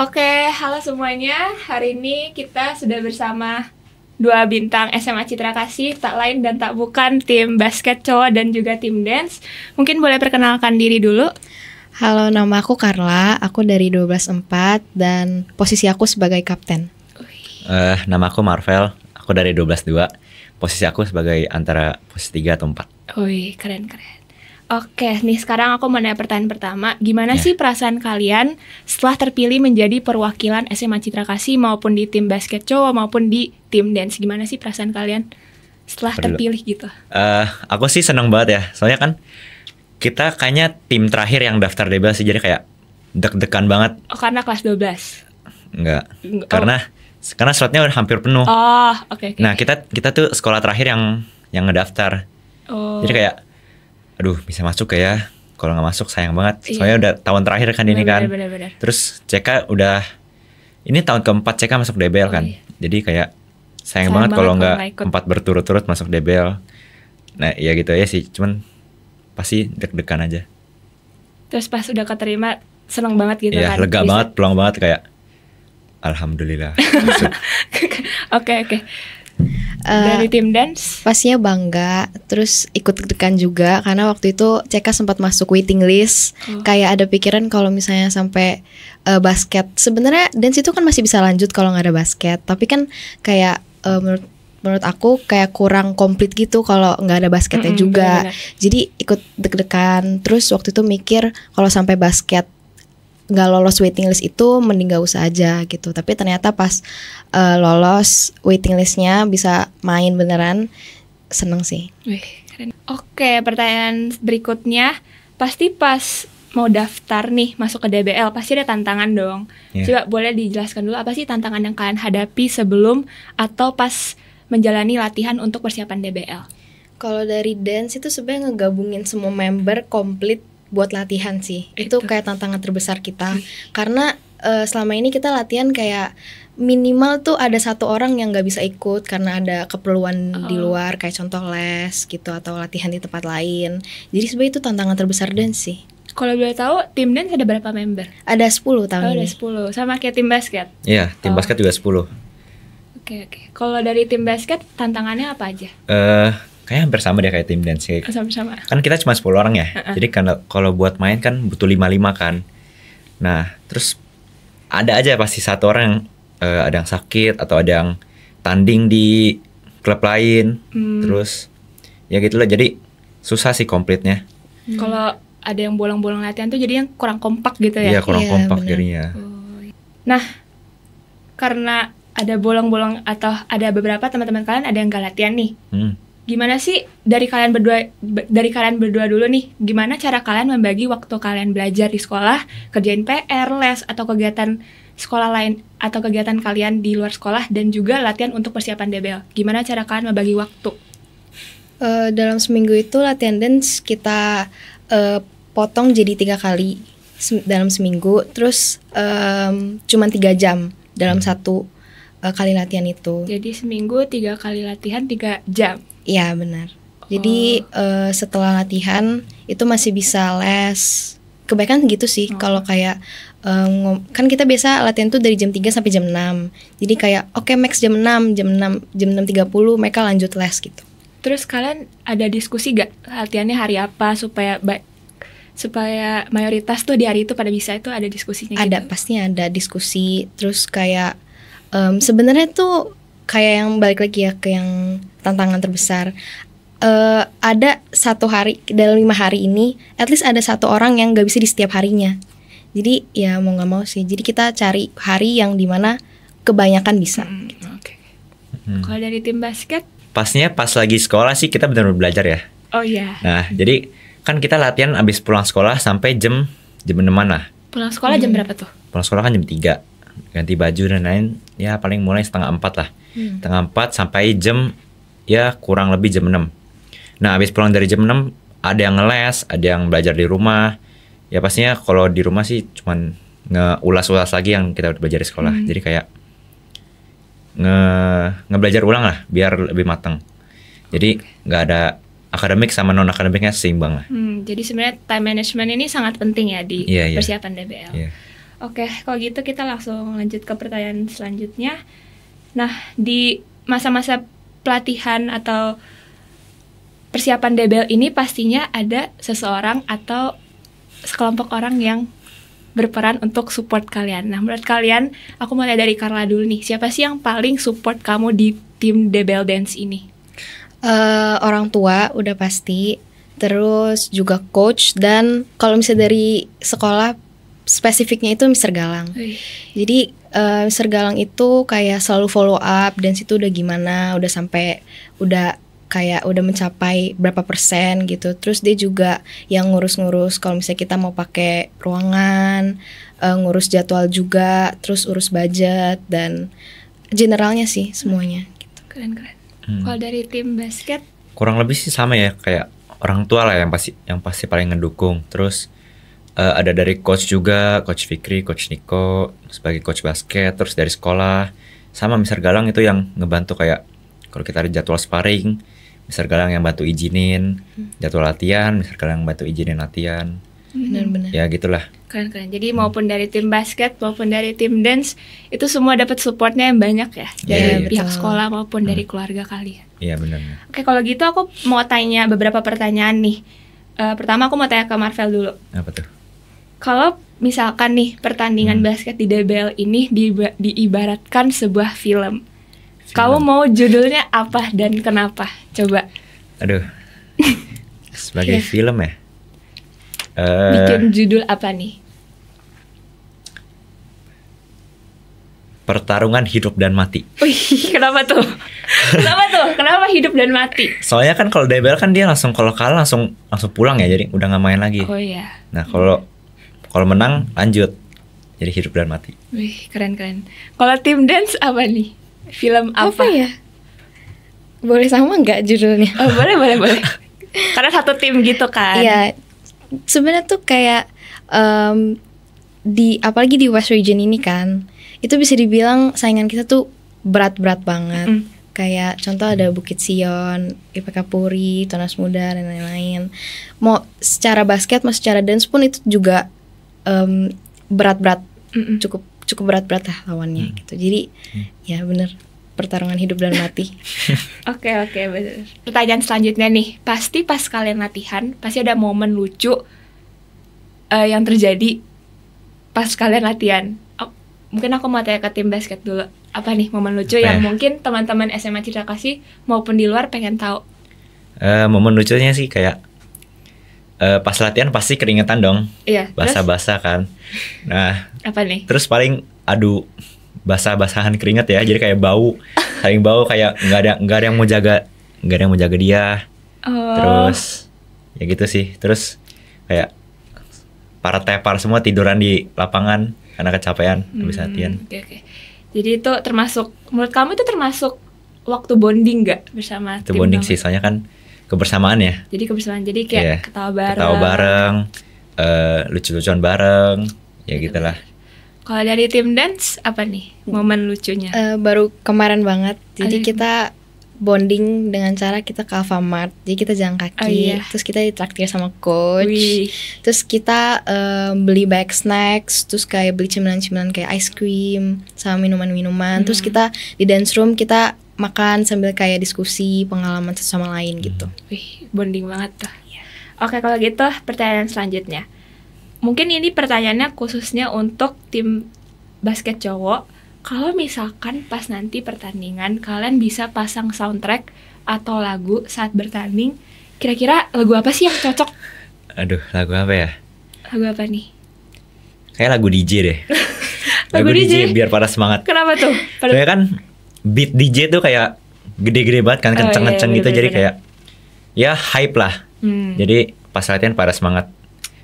Oke, halo semuanya. Hari ini kita sudah bersama dua bintang SMA Citra Kasih, tak lain dan tak bukan tim basket cowok dan juga tim dance. Mungkin boleh perkenalkan diri dulu. Halo, nama aku Carla, aku dari 12-4 dan posisi aku sebagai kapten. Nama aku Marvel, aku dari 12-2. Posisi aku sebagai antara posisi 3 atau 4. Wih, keren-keren. Oke, nih sekarang aku mau nanya pertanyaan pertama. Gimana sih perasaan kalian setelah terpilih menjadi perwakilan SMA Citra Kasih maupun di tim basket cowok maupun di tim dance? Gimana sih perasaan kalian setelah terpilih gitu? Aku sih seneng banget ya, soalnya kan kita kayaknya tim terakhir yang daftar DBL sih, jadi kayak deg-degan banget. Oh, karena kelas 12? Enggak, karena slotnya udah hampir penuh. Oh, oke. Nah, kita tuh sekolah terakhir yang ngedaftar. Oh. Jadi kayak, aduh bisa masuk ya, kalau nggak masuk sayang banget. Soalnya udah tahun terakhir kan ini kan. Bener. Terus CK udah, ini tahun keempat CK masuk DBL kan. Iya. Jadi kayak sayang banget kalau nggak 4 berturut-turut masuk DBL. Nah ya gitu ya sih, cuman pasti deg-degan aja. Terus pas udah keterima seneng banget gitu kan? Iya, lega banget, pulang banget kayak alhamdulillah. Oke. Dari tim dance? Pastinya bangga, terus ikut deg-degan juga karena waktu itu CK sempat masuk waiting list. Kayak ada pikiran kalau misalnya sampai basket. Sebenarnya dance itu kan masih bisa lanjut kalau nggak ada basket. Tapi kan kayak menurut aku kayak kurang komplit gitu kalau nggak ada basketnya juga. Bener. Jadi ikut deg-degan. Terus waktu itu mikir kalau sampai basket nggak lolos waiting list itu mending gak usah aja gitu. Tapi ternyata pas lolos waiting listnya bisa main beneran, seneng sih. Wih, keren. Oke, pertanyaan berikutnya, pasti pas mau daftar nih masuk ke DBL pasti ada tantangan dong. Coba boleh dijelaskan dulu apa sih tantangan yang kalian hadapi sebelum atau pas menjalani latihan untuk persiapan DBL? Kalau dari dance itu sebenarnya ngegabungin semua member komplit buat latihan sih. Itu kayak tantangan terbesar kita. Karena selama ini kita latihan kayak minimal tuh ada satu orang yang gak bisa ikut karena ada keperluan di luar, kayak contoh les gitu atau latihan di tempat lain. Jadi sebenarnya itu tantangan terbesar dance sih. Kalau boleh tahu tim dance ada berapa member? Ada 10 tahun ini. Ada 10, sama kayak tim basket? Iya, tim basket juga 10. Oke. Kalau dari tim basket tantangannya apa aja? Kayaknya hampir sama deh kayak tim dance. Sama-sama. Kan kita cuma 10 orang ya. Jadi kalau buat main kan butuh 5-5 kan. Nah, terus ada aja pasti satu orang yang ada yang sakit atau ada yang tanding di klub lain. Terus ya gitulah, jadi susah sih komplitnya. Kalau ada yang bolong-bolong latihan tuh jadi yang kurang kompak gitu ya? Iya, kurang kompak jadinya. Nah, karena ada bolong-bolong atau ada beberapa teman-teman kalian ada yang gak latihan nih. Gimana sih dari kalian berdua dulu nih, gimana cara kalian membagi waktu kalian belajar di sekolah, kerjain PR, les atau kegiatan sekolah lain atau kegiatan kalian di luar sekolah dan juga latihan untuk persiapan DBL? Gimana cara kalian membagi waktu? Dalam seminggu itu latihan dance kita potong jadi 3 kali dalam seminggu. Terus cuma 3 jam dalam satu kali latihan itu. Jadi seminggu 3 kali latihan 3 jam? Iya benar. Jadi setelah latihan itu masih bisa les. Kebanyakan gitu sih. Kalau kayak kan kita biasa latihan tuh dari jam 3 sampai jam 6. Jadi kayak oke, max jam 6, jam 6.30 mereka lanjut les gitu. Terus kalian ada diskusi gak latihannya hari apa supaya mayoritas tuh di hari itu pada bisa, itu ada diskusinya? Ada, gitu? pastinya ada diskusi. Terus kayak sebenarnya tuh kayak yang balik lagi ya ke yang tantangan terbesar. Ada satu hari dalam 5 hari ini, at least ada satu orang yang gak bisa di setiap harinya. Jadi ya mau gak mau sih. Jadi kita cari hari yang dimana kebanyakan bisa. Gitu. Okay. Kalau dari tim basket? Pastinya pas lagi sekolah sih kita benar-benar belajar ya. Oh iya. Nah jadi kan kita latihan abis pulang sekolah sampai jam 6-an lah. Pulang sekolah jam berapa tuh? Pulang sekolah kan jam 3. Ganti baju dan lain, ya paling mulai 3:30 lah. 3:30 sampai jam ya kurang lebih jam 6. Nah abis pulang dari jam 6 ada yang ngeles, ada yang belajar di rumah. Ya pastinya kalau di rumah sih cuman ngeulas-ulas lagi yang kita belajar di sekolah. Jadi kayak ngebelajar ulang lah biar lebih matang. Jadi nggak ada akademik sama non akademiknya seimbang lah. Jadi sebenarnya time management ini sangat penting ya di persiapan DBL. Oke, kalau gitu kita langsung lanjut ke pertanyaan selanjutnya. Nah, di masa-masa pelatihan atau persiapan DBL ini pastinya ada seseorang atau sekelompok orang yang berperan untuk support kalian. Nah, menurut kalian, aku mulai dari Carla dulu nih. Siapa sih yang paling support kamu di tim DBL Dance ini? Orang tua udah pasti, terus juga coach, dan kalau misalnya dari sekolah spesifiknya itu Mr. Galang. Jadi Mr. Galang itu kayak selalu follow up dan situ udah gimana, udah sampai udah mencapai berapa persen gitu. Terus dia juga yang ngurus-ngurus kalau misalnya kita mau pakai ruangan, ngurus jadwal juga, terus urus budget dan generalnya sih semuanya gitu. Keren. Kalau dari tim basket Kurang lebih sih sama ya, kayak orang tua lah yang pasti paling ngedukung. Terus ada dari coach juga, Coach Fikri, Coach Niko sebagai coach basket. Terus dari sekolah sama Mr. Galang itu yang ngebantu, kayak kalau kita ada jadwal sparring, Mr. Galang yang bantu izinin jadwal latihan, Mr. Galang bantu izinin latihan. Benar-benar. Ya gitulah. keren. Jadi maupun dari tim basket maupun dari tim dance itu semua dapat supportnya yang banyak ya dari Iya, pihak betul. sekolah maupun dari keluarga kalian. Iya benar. Oke, kalau gitu aku mau tanya beberapa pertanyaan nih. Pertama aku mau tanya ke Marvel dulu. Apa tuh? Kalau misalkan nih pertandingan basket di DBL ini diibaratkan sebuah film. Kamu mau judulnya apa dan kenapa? Coba Aduh. Sebagai Iya. film ya. bikin judul apa nih? Pertarungan hidup dan mati. Wih, kenapa tuh? Kenapa hidup dan mati? Soalnya kan kalau DBL kan dia langsung kalau kalah langsung pulang ya, jadi udah nggak main lagi. Oh iya. Nah kalau menang lanjut, jadi hidup dan mati. Wih, keren. Kalau tim dance apa nih? Film apa? Apa ya? Boleh sama nggak judulnya? Oh, boleh. Karena satu tim gitu kan. Iya, sebenarnya tuh kayak apalagi di West Region ini kan, itu bisa dibilang saingan kita tuh berat-berat banget. Kayak contoh ada Bukit Sion, IPK Puri, Tunas Muda dan lain-lain. Mau secara basket, mau secara dance pun itu juga berat-berat, cukup berat-berat lah lawannya gitu. Jadi ya bener, pertarungan hidup dan mati. Oke, bener. Pertanyaan selanjutnya nih, pasti pas kalian latihan pasti ada momen lucu yang terjadi pas kalian latihan. Mungkin aku mau tanya ke tim basket dulu. Apa nih momen lucu yang mungkin teman-teman SMA Citra Kasih maupun di luar pengen tahu? Momen lucunya sih kayak pas latihan pasti keringetan dong. Iya. Basah-basah kan. Nah, Apa nih? terus paling adu basah-basahan keringet ya. Jadi kayak saling bau, kayak nggak ada yang mau jaga dia. Oh. Terus ya gitu sih. Terus kayak para tepar semua tiduran di lapangan karena kecapean habis latihan. Oke. Jadi itu menurut kamu itu termasuk waktu bonding nggak bersama Itu tim bonding kamu? sih, soalnya kan kebersamaan ya. Jadi kebersamaan, jadi kayak Iya. ketawa bareng, lucu-lucuan bareng, ya gitulah. Kalau dari tim dance apa nih momen lucunya? Baru kemarin banget. Jadi Aduh. kita bonding dengan cara kita ke Alfamart. Jadi kita jalan kaki, Oh, iya. terus kita ditraktir sama coach. Wih. Terus kita beli bag snacks, terus kayak beli cemilan-cemilan kayak ice cream sama minuman-minuman. Terus kita di dance room kita makan sambil kayak diskusi pengalaman satu sama lain gitu. Wih, bonding banget tuh. Oke, kalau gitu pertanyaan selanjutnya. Mungkin ini pertanyaannya khususnya untuk tim basket cowok. Kalau misalkan pas nanti pertandingan kalian bisa pasang soundtrack atau lagu saat bertanding, kira-kira lagu apa sih yang cocok? Aduh, lagu apa ya? Lagu apa nih? Kayak lagu DJ deh. Lagu DJ? biar pada semangat. Kenapa tuh? Soalnya kan beat DJ tuh kayak gede-gede banget kan, Oh, kenceng-kenceng iya, gitu, jadi bener-bener. kayak ya hype lah. Jadi pas latihan pada semangat.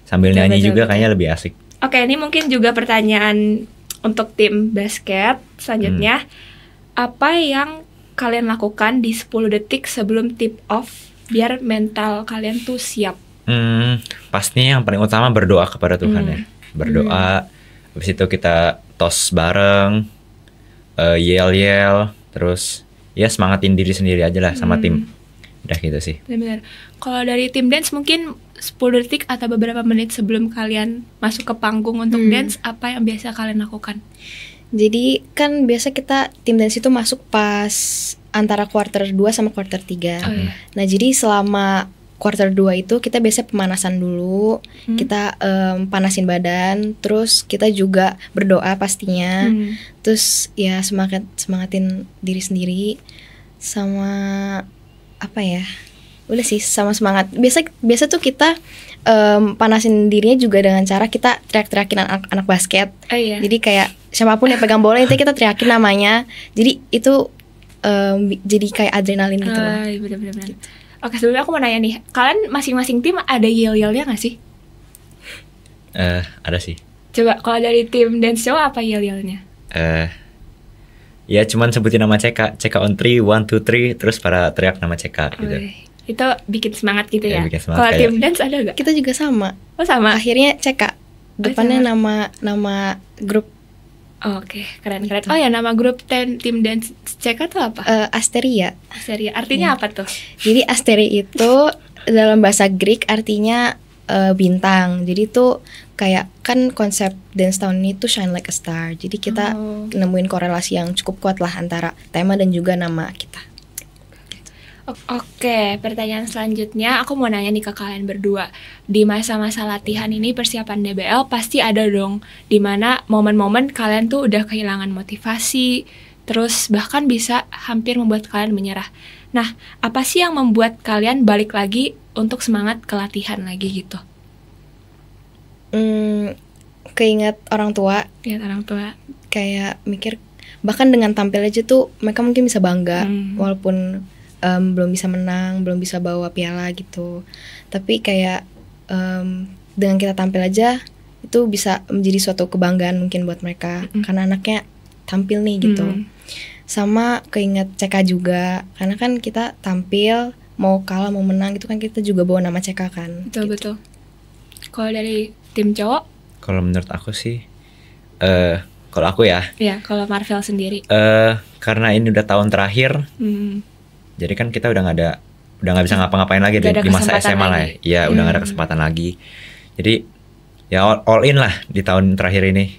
Sambil Betul, nyanyi betul, juga betul. kayaknya lebih asik. Oke, ini mungkin juga pertanyaan untuk tim basket selanjutnya. Apa yang kalian lakukan di 10 detik sebelum tip off biar mental kalian tuh siap? Pastinya yang paling utama berdoa kepada Tuhan ya. Berdoa, habis itu kita tos bareng, yel-yel, terus ya semangatin diri sendiri aja lah sama tim. Udah gitu sih. Benar-benar. Kalau dari tim dance mungkin 10 detik atau beberapa menit sebelum kalian masuk ke panggung untuk dance, apa yang biasa kalian lakukan? Jadi kan biasa kita tim dance itu masuk pas antara quarter 2 sama quarter 3. Oh, iya. Nah jadi selama quarter 2 itu kita biasa pemanasan dulu, kita panasin badan, terus kita juga berdoa pastinya, terus ya semangatin diri sendiri, sama apa ya, udah sih sama semangat. Biasa tuh kita panasin dirinya juga dengan cara kita teriak-teriakin anak basket. Oh, iya. Jadi kayak siapapun yang pegang bola itu kita teriakin namanya. Jadi itu jadi kayak adrenalin gitu loh. Iya, bener-bener. Oke, sebelumnya aku mau nanya nih, kalian masing-masing tim ada yel-yelnya nggak sih? Ada sih. Coba kalau dari tim dance cowok apa yel-yelnya? Ya cuman sebutin nama CK on 3, 1, 2, 3, terus para teriak nama CK gitu. Itu bikin semangat gitu ya? Bikin semangat. Kalau tim dance ada nggak? Kita juga sama. Oh sama? Akhirnya CK. Depannya sama. nama grup. Oke, keren. Oh ya, nama grup tim dance CK tuh apa? Asteria. Asteria. Artinya apa tuh? Jadi Asteria itu dalam bahasa Greek artinya bintang. Jadi tuh kayak kan konsep dance tahun ini tuh shine like a star. Jadi kita nemuin korelasi yang cukup kuat lah antara tema dan juga nama kita. Oke, pertanyaan selanjutnya aku mau nanya nih ke kalian berdua. Di masa-masa latihan ini persiapan DBL pasti ada dong dimana momen-momen kalian tuh udah kehilangan motivasi, terus bahkan bisa hampir membuat kalian menyerah. Nah, apa sih yang membuat kalian balik lagi untuk semangat ke latihan lagi gitu? Keinget orang tua. Lihat orang tua. Kayak mikir bahkan dengan tampil aja tuh mereka mungkin bisa bangga walaupun belum bisa menang, belum bisa bawa piala gitu. Tapi kayak dengan kita tampil aja itu bisa menjadi suatu kebanggaan mungkin buat mereka karena anaknya tampil nih gitu. Sama keinget CK juga karena kan kita tampil mau kalah mau menang itu kan kita juga bawa nama CK kan. Betul. Kalau dari tim cowok? Kalau menurut aku sih, kalau aku ya. Ya, kalau Marvel sendiri. Karena ini udah tahun terakhir. Jadi kan kita udah nggak bisa ngapa-ngapain lagi di masa SMA lah ya. Ya udah nggak ada kesempatan lagi. Jadi ya all in lah di tahun terakhir ini.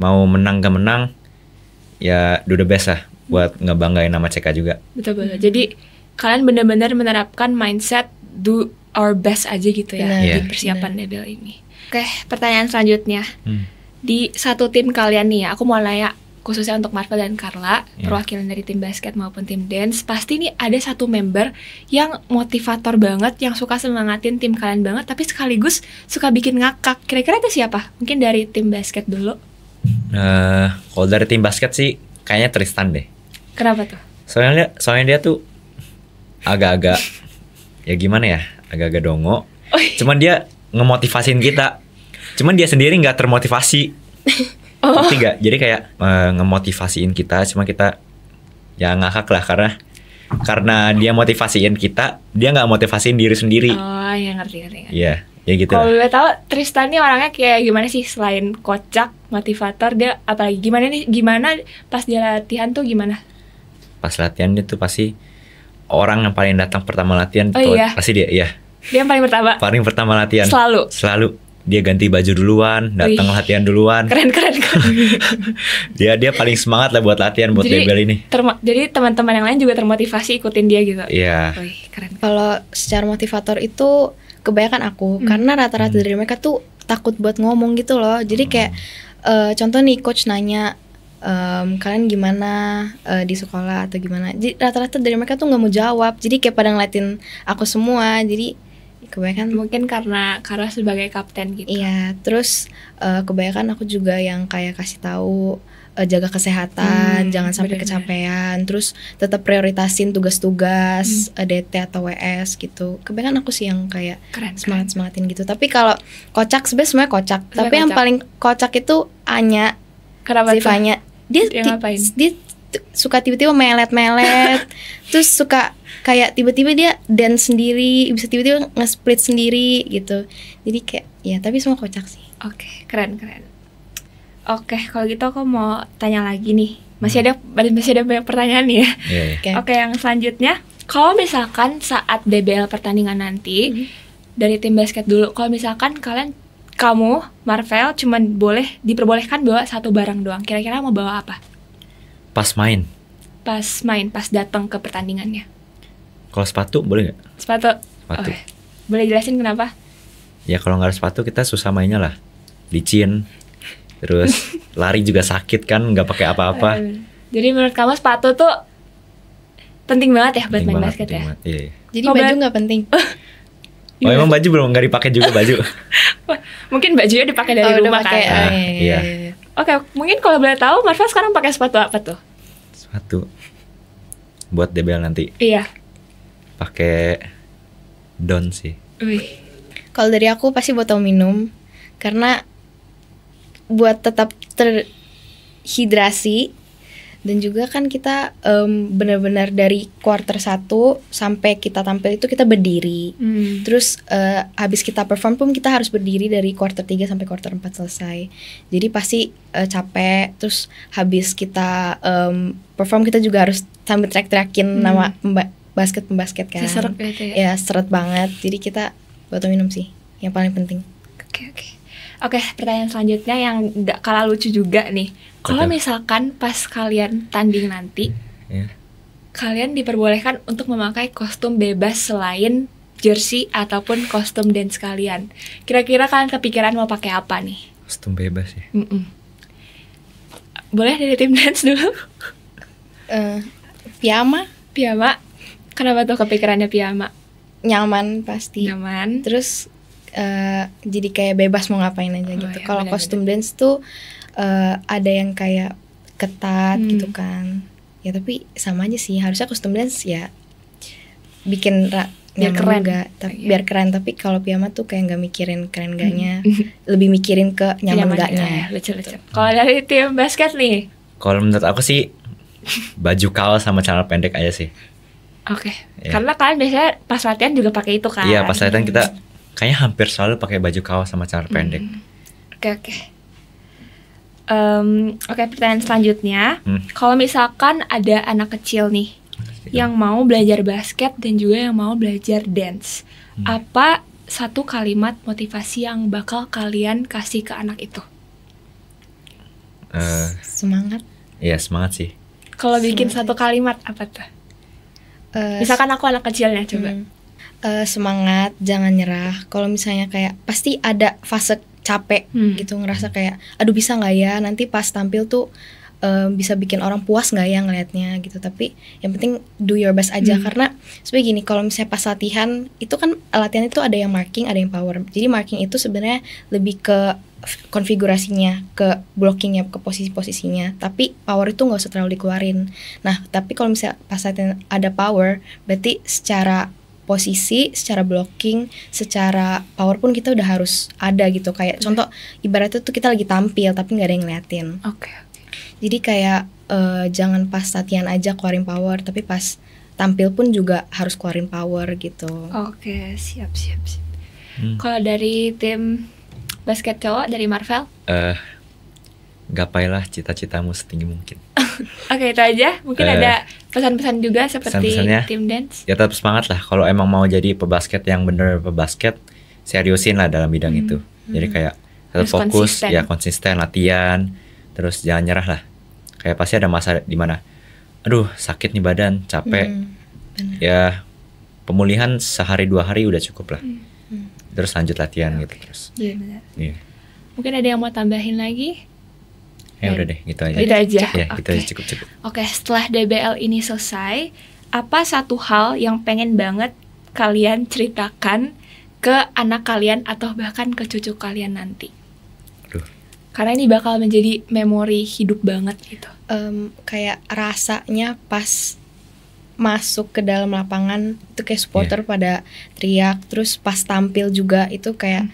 Mau menang gak menang, ya do the best lah buat ngebanggain nama CK juga. Betul. Jadi kalian benar-benar menerapkan mindset do our best aja gitu ya di persiapan DBL ini. Oke, pertanyaan selanjutnya. Di satu tim kalian nih ya, aku mau nanya khususnya untuk Marvel dan Carla, perwakilan dari tim basket maupun tim dance, pasti nih ada satu member yang motivator banget, yang suka semangatin tim kalian banget, tapi sekaligus suka bikin ngakak. Kira-kira itu siapa? Mungkin dari tim basket dulu. Kalau dari tim basket sih, kayaknya Tristan deh. Kenapa tuh? Soalnya dia tuh agak-agak, ya gimana ya, agak-agak dongo. Cuman dia ngemotivasin kita. Cuman dia sendiri nggak termotivasi. Gak? Jadi kayak ngemotivasiin kita, cuma kita ya ngakak lah karena dia motivasiin kita, dia nggak motivasiin diri sendiri. Oh ya ngerti. Iya, ya gitu. Kalau gue tahu Tristan nih orangnya kayak gimana sih, selain kocak, motivator, dia apalagi gimana pas dia latihan tuh gimana? Pas latihan dia tuh pasti orang yang paling datang pertama latihan pasti dia, ya. Dia yang paling pertama. Paling pertama latihan. Selalu. Dia ganti baju duluan, datang latihan duluan. Keren. Dia paling semangat lah buat latihan buat DBL ini. Jadi teman-teman yang lain juga termotivasi ikutin dia gitu. Iya. Keren. Kalau secara motivator itu kebanyakan aku karena rata-rata dari mereka tuh takut buat ngomong gitu loh. Jadi kayak contoh nih coach nanya kalian gimana di sekolah atau gimana. Jadi rata-rata dari mereka tuh nggak mau jawab. Jadi kayak pada ngeliatin aku semua. Jadi kebanyakan mungkin karena sebagai kapten gitu. Iya, terus kebanyakan aku juga yang kayak kasih tahu jaga kesehatan, jangan sampai kecapean, terus tetap prioritasin tugas-tugas DT atau WS gitu. Kebanyakan aku sih yang kayak semangatin gitu. Tapi kalau kocak sebenarnya semuanya kocak. Tapi yang paling kocak itu Anya. Kenapa si Fanya. Dia suka tiba-tiba melet, terus suka kayak tiba-tiba dia dance sendiri, bisa tiba-tiba nge-split sendiri gitu. Jadi kayak ya tapi semua kocak sih. Oke, keren. Oke, kalau gitu aku mau tanya lagi nih. Masih ada banyak pertanyaan nih ya. Okay. Oke, yang selanjutnya Kalau misalkan saat DBL pertandingan nanti dari tim basket dulu, kalau misalkan kamu Marvel cuman diperbolehkan bawa satu barang doang, kira-kira mau bawa apa? Pas main. Pas datang ke pertandingannya. Kalau sepatu boleh nggak? Sepatu. Sepatu. Oke. Boleh jelasin kenapa? Ya kalau nggak ada sepatu kita susah mainnya lah, licin. Terus lari juga sakit kan, nggak pakai apa-apa. Jadi menurut kamu sepatu tuh penting banget ya buat main basket ya? Iya. Jadi baju nggak penting. Oh emang baju belum nggak dipakai juga baju? Mungkin bajunya dipakai dari rumah kan? Iya. Oke, mungkin kalau boleh tahu Marvel sekarang pakai sepatu apa tuh? Sepatu buat DBL nanti. Iya. Pakai Don sih. Kalau dari aku pasti botol minum, karena buat tetap terhidrasi. Dan juga kan kita benar-benar dari quarter 1 sampai kita tampil itu kita berdiri. Terus habis kita perform pun kita harus berdiri dari quarter 3 sampai quarter 4 selesai. Jadi pasti capek. Terus habis kita perform kita juga harus sambil teriak-teriakin nama pembasket kan. Seret gitu ya. Ya seret banget. Jadi kita botol minum sih yang paling penting. Oke, pertanyaan selanjutnya yang gak kalah lucu juga nih. Kalau misalkan pas kalian tanding nanti, kalian diperbolehkan untuk memakai kostum bebas selain jersey ataupun kostum dance kalian. Kira-kira kalian kepikiran mau pakai apa nih? Kostum bebas ya? Boleh dari tim dance dulu? Piyama. Kenapa tuh kepikirannya piyama? Nyaman pasti. Nyaman. Terus jadi kayak bebas mau ngapain aja gitu. Kalau kostum dance tuh ada yang kayak ketat gitu kan. Ya tapi sama aja sih. Harusnya kostum dance ya bikin biar keren juga, biar keren. Tapi kalau piyama tuh kayak nggak mikirin keren gaknya, lebih mikirin ke nyaman gaknya. Lucu. Kalau dari tim basket nih? Kalau menurut aku sih baju kaos sama celana pendek aja sih. Oke. Karena kalian biasanya pas latihan juga pakai itu kan? Iya, pas latihan kita kayaknya hampir selalu pakai baju kaos sama celana pendek. Oke, pertanyaan selanjutnya. Kalau misalkan ada anak kecil nih yang mau belajar basket dan juga yang mau belajar dance, apa satu kalimat motivasi yang bakal kalian kasih ke anak itu? Semangat. Iya, semangat sih. Kalau bikin satu kalimat apa tuh? Misalkan aku anak kecilnya, coba. Semangat, jangan nyerah. Kalau misalnya kayak pasti ada fase capek gitu, ngerasa kayak aduh bisa nggak ya nanti pas tampil tuh bisa bikin orang puas nggak ya ngelihatnya gitu. Tapi yang penting do your best aja. Karena sebenarnya gini, kalau misalnya pas latihan itu kan latihan itu ada yang marking, ada yang power. Jadi marking itu sebenarnya lebih ke konfigurasinya, ke blockingnya, ke posisi-posisinya. Tapi power itu nggak usah terlalu dikeluarin. Nah tapi kalau misalnya pas latihan ada power, berarti secara posisi, secara blocking, secara power pun kita udah harus ada gitu. Kayak contoh ibaratnya tuh kita lagi tampil tapi nggak ada yang ngeliatin. Jadi kayak jangan pas latihan aja keluarin power, tapi pas tampil pun juga harus keluarin power gitu. Oke, siap. Kalau dari tim basket cowok, dari Marvel? Gapailah cita-citamu setinggi mungkin. Oke, itu aja. Mungkin ada pesan-pesan juga seperti tim dance. Ya tetap semangat lah. Kalau emang mau jadi pebasket yang bener pebasket, seriusin lah dalam bidang itu. Jadi kayak tetap fokus, konsisten latihan. Terus jangan nyerah lah. Kayak pasti ada masa dimana, aduh sakit nih badan, capek. Ya pemulihan sehari 2 hari udah cukup lah. Terus lanjut latihan gitu terus. Iya. Mungkin ada yang mau tambahin lagi? Ya udah deh, gitu aja. Itu aja. Ya, gitu aja cukup. Oke, setelah DBL ini selesai, apa satu hal yang pengen banget kalian ceritakan ke anak kalian atau bahkan ke cucu kalian nanti? Karena ini bakal menjadi memori hidup banget gitu. Kayak rasanya pas masuk ke dalam lapangan itu kayak supporter pada teriak, terus pas tampil juga itu kayak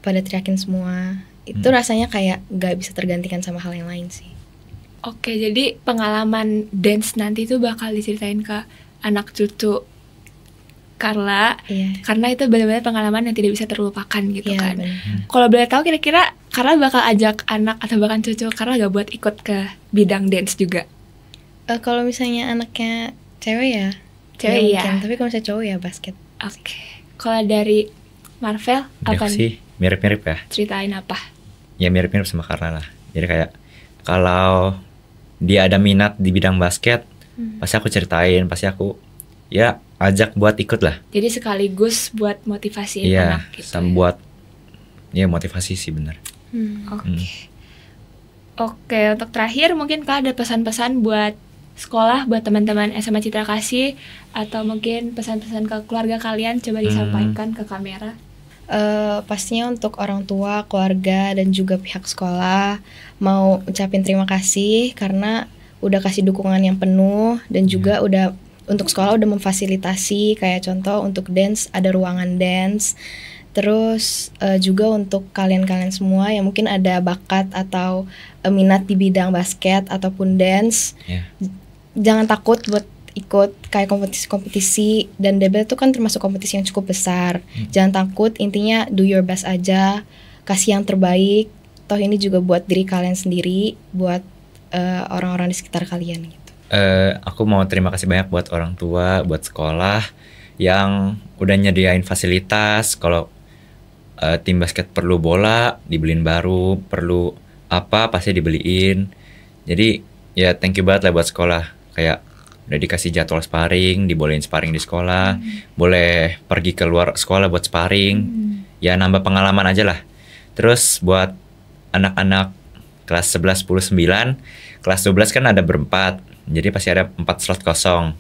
pada teriakin semua. Itu rasanya kayak gak bisa tergantikan sama hal yang lain sih. Oke, jadi pengalaman dance nanti tuh bakal diceritain ke anak cucu Carla. Karena itu benar-benar pengalaman yang tidak bisa terlupakan gitu kan. Kalau boleh tahu kira-kira Carla bakal ajak anak atau bahkan cucu Carla gak buat ikut ke bidang dance juga? Kalau misalnya anaknya cewek ya Cewek ya. Mungkin. Tapi kalau misalnya cowok ya basket. Oke. Kalau dari Marvel apa Aku nih? sih mirip-mirip ya. Ceritain apa? Ya mirip-mirip sama Karla lah. Jadi kayak kalau dia ada minat di bidang basket, pasti aku ceritain, pasti aku ya ajak buat ikut lah. Jadi sekaligus buat motivasiin Iya, anak gitu. sama buat ya motivasi sih bener. Oke. Oke, untuk terakhir mungkin Kak ada pesan-pesan buat sekolah, buat teman-teman SMA Citra Kasih, atau mungkin pesan-pesan ke keluarga kalian coba disampaikan ke kamera. Pastinya untuk orang tua, keluarga, dan juga pihak sekolah mau ucapin terima kasih karena udah kasih dukungan yang penuh, dan juga udah untuk sekolah udah memfasilitasi kayak contoh untuk dance ada ruangan dance. Terus juga untuk kalian-kalian semua yang mungkin ada bakat atau minat di bidang basket ataupun dance, jangan takut buat ikut kayak kompetisi-kompetisi, dan DBL itu kan termasuk kompetisi yang cukup besar. Jangan takut, intinya do your best aja, kasih yang terbaik. Toh ini juga buat diri kalian sendiri, buat orang-orang di sekitar kalian gitu. Aku mau terima kasih banyak buat orang tua, buat sekolah yang udah nyediain fasilitas. Kalau tim basket perlu bola, dibeliin baru, perlu apa pasti dibeliin. Jadi ya thank you banget lah buat sekolah. Kayak udah dikasih jadwal sparring, dibolehin sparring di sekolah, boleh pergi keluar sekolah buat sparring, ya nambah pengalaman aja lah. Terus buat anak-anak kelas 11, 10, 9, kelas 12 kan ada berempat, jadi pasti ada 4 slot kosong.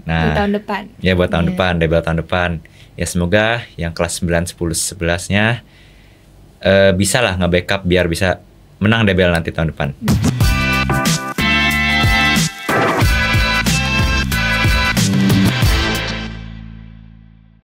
Nah, Buat tahun depan. Ya buat tahun depan, DBL tahun depan. Ya semoga yang kelas 9, 10, 11-nya bisa lah nge-backup biar bisa menang DBL nanti tahun depan.